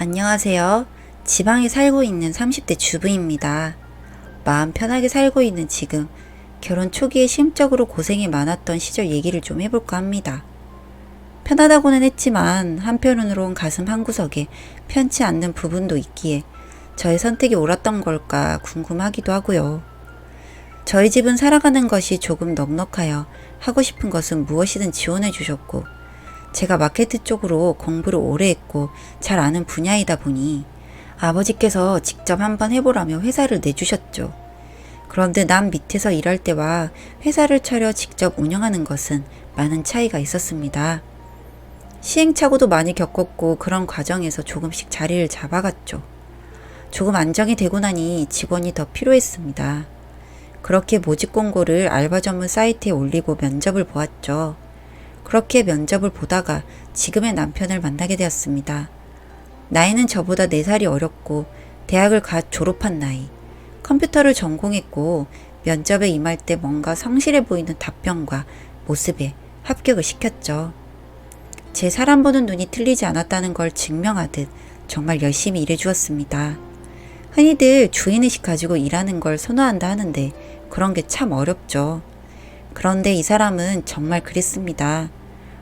안녕하세요. 지방에 살고 있는 30대 주부입니다. 마음 편하게 살고 있는 지금, 결혼 초기에 심적으로 고생이 많았던 시절 얘기를 좀 해볼까 합니다. 편하다고는 했지만 한편으론 가슴 한구석에 편치 않는 부분도 있기에 저의 선택이 옳았던 걸까 궁금하기도 하고요. 저희 집은 살아가는 것이 조금 넉넉하여 하고 싶은 것은 무엇이든 지원해 주셨고, 제가 마케트 쪽으로 공부를 오래 했고 잘 아는 분야이다 보니 아버지께서 직접 한번 해보라며 회사를 내주셨죠. 그런데 남 밑에서 일할 때와 회사를 차려 직접 운영하는 것은 많은 차이가 있었습니다. 시행착오도 많이 겪었고 그런 과정에서 조금씩 자리를 잡아갔죠. 조금 안정이 되고 나니 직원이 더 필요했습니다. 그렇게 모집 공고를 알바 전문 사이트에 올리고 면접을 보았죠. 그렇게 면접을 보다가 지금의 남편을 만나게 되었습니다. 나이는 저보다 4살이 어렸고 대학을 갓 졸업한 나이. 컴퓨터를 전공했고 면접에 임할 때 뭔가 성실해 보이는 답변과 모습에 합격을 시켰죠. 제 사람 보는 눈이 틀리지 않았다는 걸 증명하듯 정말 열심히 일해 주었습니다. 흔히들 주인의식 가지고 일하는 걸 선호한다 하는데 그런 게 참 어렵죠. 그런데 이 사람은 정말 그랬습니다.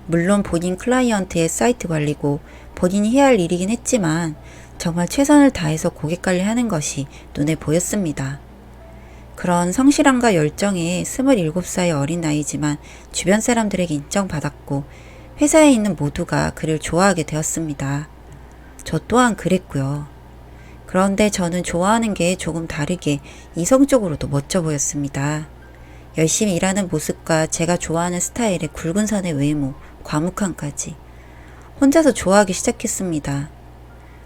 물론 본인 클라이언트의 사이트 관리고 본인이 해야 할 일이긴 했지만 정말 최선을 다해서 고객 관리하는 것이 눈에 보였습니다. 그런 성실함과 열정에 27살의 어린 나이지만 주변 사람들에게 인정받았고 회사에 있는 모두가 그를 좋아하게 되었습니다. 저 또한 그랬고요. 그런데 저는 좋아하는 게 조금 다르게 이성적으로도 멋져 보였습니다. 열심히 일하는 모습과 제가 좋아하는 스타일의 굵은 선의 외모, 과묵함까지 혼자서 좋아하기 시작했습니다.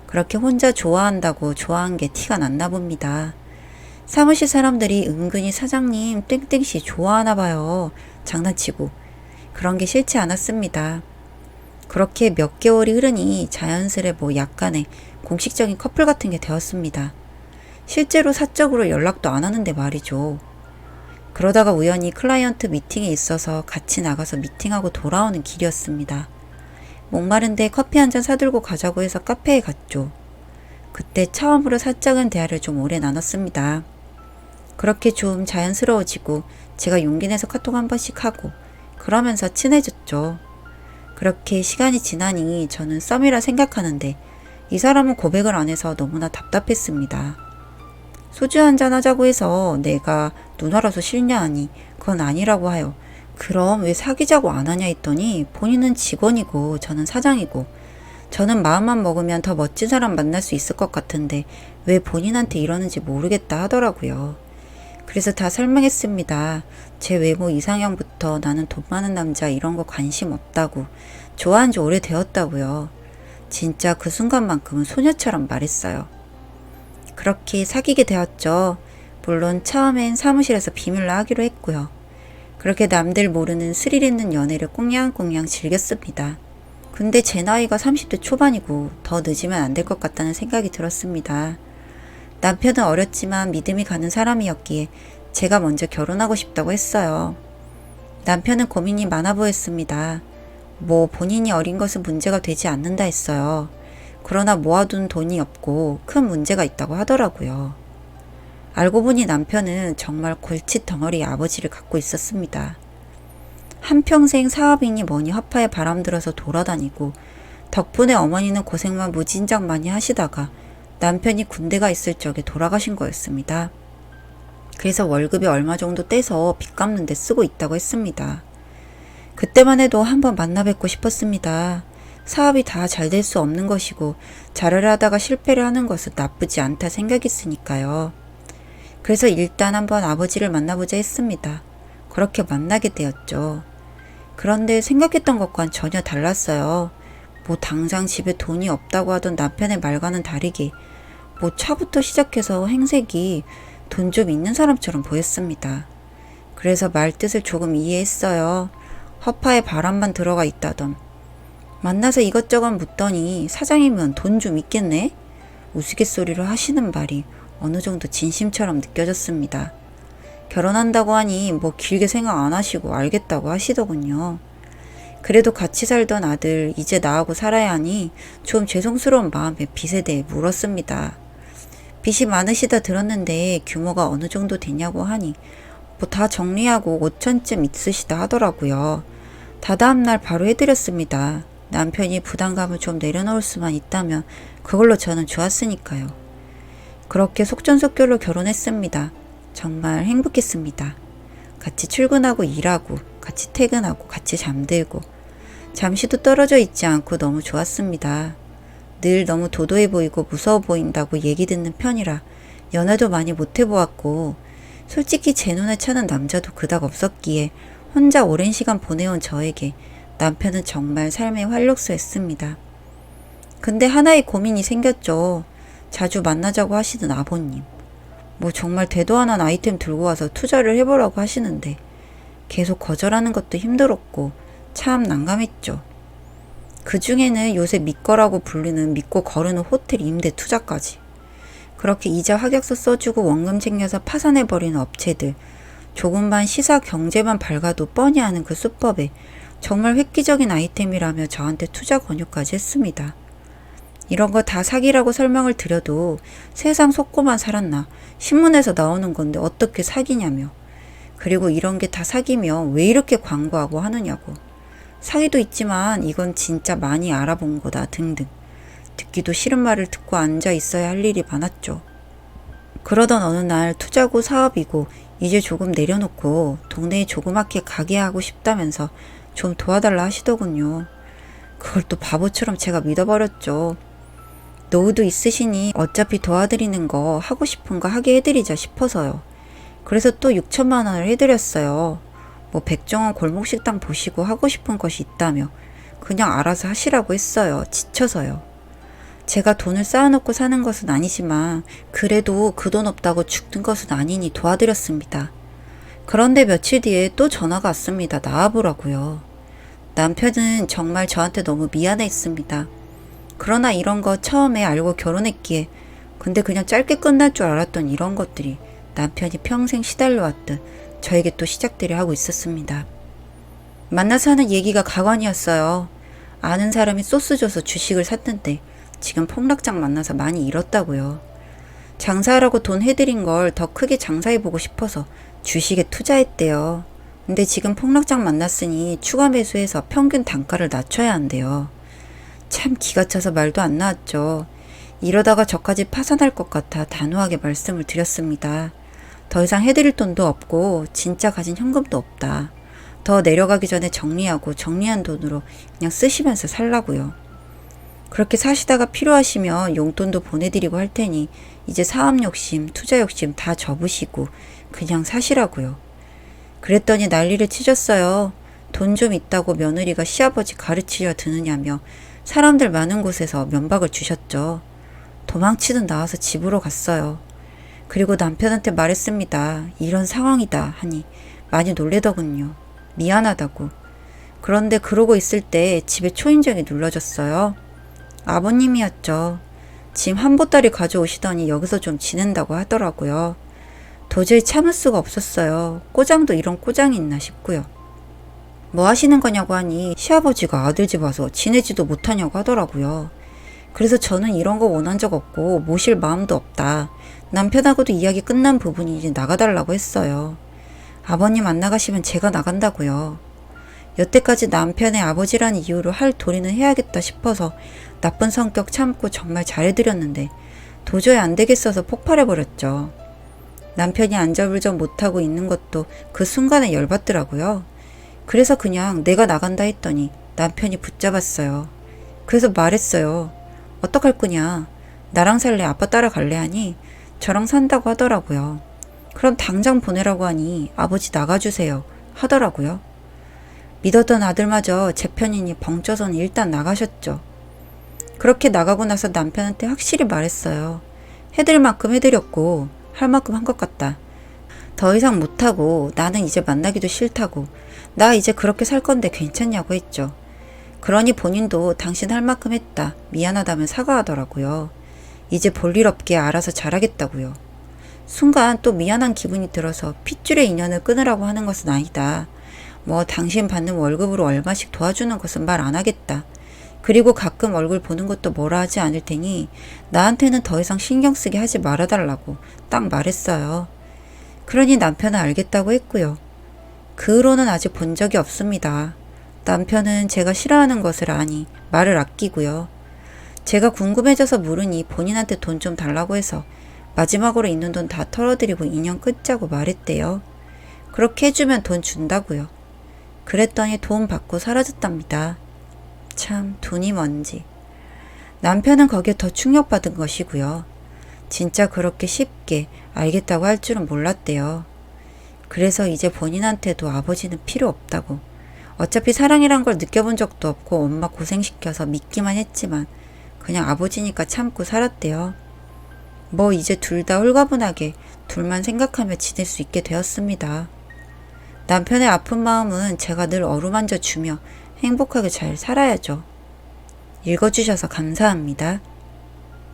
그렇게 혼자 좋아한다고 좋아한 게 티가 났나 봅니다. 사무실 사람들이 은근히 사장님 땡땡씨 좋아하나 봐요. 장난치고 그런 게 싫지 않았습니다. 그렇게 몇 개월이 흐르니 자연스레 약간의 공식적인 커플 같은 게 되었습니다. 실제로 사적으로 연락도 안 하는데 말이죠. 그러다가 우연히 클라이언트 미팅에 있어서 같이 나가서 미팅하고 돌아오는 길이었습니다. 목마른데 커피 한 잔 사들고 가자고 해서 카페에 갔죠. 그때 처음으로 사적인 대화를 좀 오래 나눴습니다. 그렇게 좀 자연스러워지고 제가 용기 내서 카톡 한 번씩 하고 그러면서 친해졌죠. 그렇게 시간이 지나니 저는 썸이라 생각하는데 이 사람은 고백을 안 해서 너무나 답답했습니다. 소주 한잔 하자고 해서 내가 누나라서 싫냐 하니 그건 아니라고 하여 그럼 왜 사귀자고 안 하냐 했더니 본인은 직원이고 저는 사장이고 저는 마음만 먹으면 더 멋진 사람 만날 수 있을 것 같은데 왜 본인한테 이러는지 모르겠다 하더라고요. 그래서 다 설명했습니다. 제 외모 이상형부터 나는 돈 많은 남자 이런 거 관심 없다고 좋아한 지 오래되었다고요. 진짜 그 순간만큼은 소녀처럼 말했어요. 그렇게 사귀게 되었죠. 물론 처음엔 사무실에서 비밀로 하기로 했고요. 그렇게 남들 모르는 스릴 있는 연애를 꽁냥꽁냥 즐겼습니다. 근데 제 나이가 30대 초반이고 더 늦으면 안 될 것 같다는 생각이 들었습니다. 남편은 어렸지만 믿음이 가는 사람이었기에 제가 먼저 결혼하고 싶다고 했어요. 남편은 고민이 많아 보였습니다. 본인이 어린 것은 문제가 되지 않는다 했어요. 그러나 모아둔 돈이 없고 큰 문제가 있다고 하더라고요. 알고 보니 남편은 정말 골칫 덩어리의 아버지를 갖고 있었습니다. 한평생 사업이니 뭐니 허파에 바람들어서 돌아다니고 덕분에 어머니는 고생만 무진장 많이 하시다가 남편이 군대가 있을 적에 돌아가신 거였습니다. 그래서 월급이 얼마 정도 떼서 빚 갚는 데 쓰고 있다고 했습니다. 그때만 해도 한번 만나 뵙고 싶었습니다. 사업이 다 잘 될 수 없는 것이고 잘하려 하다가 실패를 하는 것은 나쁘지 않다 생각했으니까요. 그래서 일단 한번 아버지를 만나보자 했습니다. 그렇게 만나게 되었죠. 그런데 생각했던 것과는 전혀 달랐어요. 당장 집에 돈이 없다고 하던 남편의 말과는 다르게 차부터 시작해서 행색이 돈 좀 있는 사람처럼 보였습니다. 그래서 말 뜻을 조금 이해했어요. 허파에 바람만 들어가 있다던. 만나서 이것저것 묻더니 사장이면 돈 좀 있겠네? 우스갯소리를 하시는 말이 어느 정도 진심처럼 느껴졌습니다. 결혼한다고 하니 길게 생각 안 하시고 알겠다고 하시더군요. 그래도 같이 살던 아들 이제 나하고 살아야 하니 좀 죄송스러운 마음에 빚에 대해 물었습니다. 빚이 많으시다 들었는데 규모가 어느 정도 되냐고 하니 뭐 다 정리하고 5천쯤 있으시다 하더라고요. 다다음날 바로 해드렸습니다. 남편이 부담감을 좀 내려놓을 수만 있다면 그걸로 저는 좋았으니까요. 그렇게 속전속결로 결혼했습니다. 정말 행복했습니다. 같이 출근하고 일하고 같이 퇴근하고 같이 잠들고 잠시도 떨어져 있지 않고 너무 좋았습니다. 늘 너무 도도해 보이고 무서워 보인다고 얘기 듣는 편이라 연애도 많이 못 해보았고 솔직히 제 눈에 차는 남자도 그닥 없었기에 혼자 오랜 시간 보내온 저에게 남편은 정말 삶의 활력소였습니다. 근데 하나의 고민이 생겼죠. 자주 만나자고 하시는 아버님. 뭐 정말 대도 안 한 아이템 들고 와서 투자를 해보라고 하시는데 계속 거절하는 것도 힘들었고 참 난감했죠. 그 중에는 요새 믿거라고 불리는 믿고 거르는 호텔 임대 투자까지. 그렇게 이자 확약서 써주고 원금 챙겨서 파산해버리는 업체들. 조금만 시사 경제만 밝아도 뻔히 아는 그 수법에 정말 획기적인 아이템이라며 저한테 투자 권유까지 했습니다. 이런 거 다 사기라고 설명을 드려도 세상 속고만 살았나 신문에서 나오는 건데 어떻게 사기냐며. 그리고 이런 게 다 사기면 왜 이렇게 광고하고 하느냐고. 사기도 있지만 이건 진짜 많이 알아본 거다 등등. 듣기도 싫은 말을 듣고 앉아 있어야 할 일이 많았죠. 그러던 어느 날 투자고 사업이고 이제 조금 내려놓고 동네에 조그맣게 가게 하고 싶다면서 좀 도와달라 하시더군요. 그걸 또 바보처럼 제가 믿어버렸죠. 노후도 있으시니 어차피 도와드리는 거 하고 싶은 거 하게 해드리자 싶어서요. 그래서 또 6천만 원을 해드렸어요. 뭐 백종원 골목식당 보시고 하고 싶은 것이 있다며 그냥 알아서 하시라고 했어요. 지쳐서요. 제가 돈을 쌓아놓고 사는 것은 아니지만 그래도 그 돈 없다고 죽는 것은 아니니 도와드렸습니다. 그런데 며칠 뒤에 또 전화가 왔습니다. 나와보라고요. 남편은 정말 저한테 너무 미안했습니다. 그러나 이런 거 처음에 알고 결혼했기에 근데 그냥 짧게 끝날 줄 알았던 이런 것들이 남편이 평생 시달려왔듯 저에게 또 시작들이 하고 있었습니다. 만나서 하는 얘기가 가관이었어요. 아는 사람이 소스 줘서 주식을 샀는데 지금 폭락장 만나서 많이 잃었다고요. 장사하라고 돈 해드린 걸 더 크게 장사해보고 싶어서 주식에 투자했대요. 근데 지금 폭락장 만났으니 추가 매수해서 평균 단가를 낮춰야 한대요. 참 기가 차서 말도 안 나왔죠. 이러다가 저까지 파산할 것 같아 단호하게 말씀을 드렸습니다. 더 이상 해드릴 돈도 없고 진짜 가진 현금도 없다. 더 내려가기 전에 정리하고 정리한 돈으로 그냥 쓰시면서 살라고요. 그렇게 사시다가 필요하시면 용돈도 보내드리고 할 테니 이제 사업 욕심, 투자 욕심 다 접으시고 그냥 사시라고요. 그랬더니 난리를 치셨어요. 돈 좀 있다고 며느리가 시아버지 가르치려 드느냐며 사람들 많은 곳에서 면박을 주셨죠. 도망치듯 나와서 집으로 갔어요. 그리고 남편한테 말했습니다. 이런 상황이다 하니 많이 놀래더군요. 미안하다고. 그런데 그러고 있을 때 집에 초인종이 눌러졌어요. 아버님이었죠. 짐 한 보따리 가져오시더니 여기서 좀 지낸다고 하더라고요. 도저히 참을 수가 없었어요. 꼬장도 이런 꼬장이 있나 싶고요. 뭐 하시는 거냐고 하니 시아버지가 아들 집 와서 지내지도 못하냐고 하더라고요. 그래서 저는 이런 거 원한 적 없고 모실 마음도 없다. 남편하고도 이야기 끝난 부분이 이제 나가달라고 했어요. 아버님 안 나가시면 제가 나간다고요. 여태까지 남편의 아버지라는 이유로 할 도리는 해야겠다 싶어서 나쁜 성격 참고 정말 잘해드렸는데 도저히 안 되겠어서 폭발해버렸죠. 남편이 안절부절 못하고 있는 것도 그 순간에 열받더라고요. 그래서 그냥 내가 나간다 했더니 남편이 붙잡았어요. 그래서 말했어요. 어떡할 거냐. 나랑 살래 아빠 따라갈래 하니 저랑 산다고 하더라고요. 그럼 당장 보내라고 하니 아버지 나가주세요 하더라고요. 믿었던 아들마저 제 편이니 벙쪄서는 일단 나가셨죠. 그렇게 나가고 나서 남편한테 확실히 말했어요. 해드릴 만큼 해드렸고 할 만큼 한 것 같다. 더 이상 못하고 나는 이제 만나기도 싫다고 나 이제 그렇게 살 건데 괜찮냐고 했죠. 그러니 본인도 당신 할 만큼 했다. 미안하다면 사과하더라고요. 이제 볼일 없게 알아서 잘하겠다고요. 순간 또 미안한 기분이 들어서 핏줄의 인연을 끊으라고 하는 것은 아니다. 뭐 당신 받는 월급으로 얼마씩 도와주는 것은 말 안 하겠다. 그리고 가끔 얼굴 보는 것도 뭐라 하지 않을 테니 나한테는 더 이상 신경 쓰게 하지 말아달라고 딱 말했어요. 그러니 남편은 알겠다고 했고요. 그 후로는 아직 본 적이 없습니다. 남편은 제가 싫어하는 것을 아니 말을 아끼고요. 제가 궁금해져서 물으니 본인한테 돈 좀 달라고 해서 마지막으로 있는 돈 다 털어드리고 인연 끊자고 말했대요. 그렇게 해주면 돈 준다고요. 그랬더니 돈 받고 사라졌답니다. 참 돈이 뭔지. 남편은 거기에 더 충격받은 것이고요. 진짜 그렇게 쉽게 알겠다고 할 줄은 몰랐대요. 그래서 이제 본인한테도 아버지는 필요 없다고. 어차피 사랑이란 걸 느껴본 적도 없고 엄마 고생시켜서 믿기만 했지만 그냥 아버지니까 참고 살았대요. 뭐 이제 둘 다 홀가분하게 둘만 생각하며 지낼 수 있게 되었습니다. 남편의 아픈 마음은 제가 늘 어루만져 주며 행복하게 잘 살아야죠. 읽어주셔서 감사합니다.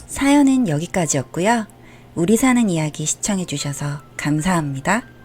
사연은 여기까지였고요. 우리 사는 이야기 시청해주셔서 감사합니다.